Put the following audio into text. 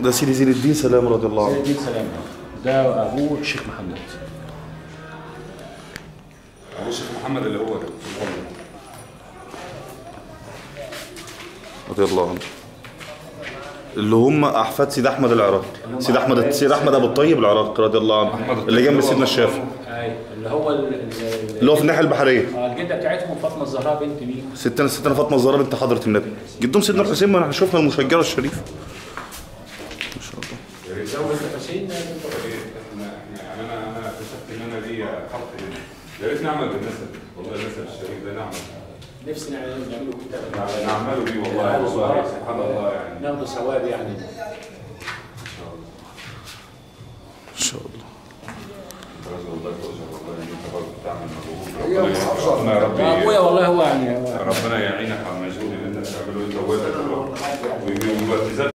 ده سيدي زين الدين سلام رضي الله عنه. زين الدين سلام ده ابوه الشيخ محمد. ابو الشيخ محمد اللي هو ده رضي الله عنه، اللي هم احفاد سيد احمد العراقي، سيد احمد ابو الطيب العراقي رضي الله عنه، اللي جنب سيدنا الشافعي. ايوه اللي هو اللي هو في الناحيه البحريه. الجده بتاعتهم فاطمه الزهراء بنت مين؟ ستنا فاطمه الزهراء بنت حضره النبي. جدهم سيدنا الحسين، ما احنا شفنا المشجره الشريفه. ما شاء الله. يا ريت لو الحسين انا اكتشفت ان انا ليا حق هنا. يا ريت نعمل بالنسب، والله النسب الشريف ده نعمل. نفسنا نعمله كتاب. نعمله بيه والله سبحان الله يعني. ناخده ثواب يعني. ان شاء الله. ربنا يا رب ابويا والله هو يعني ربنا يعينك على المجهود اللي انت بتعمله انت ووالدك ويبقى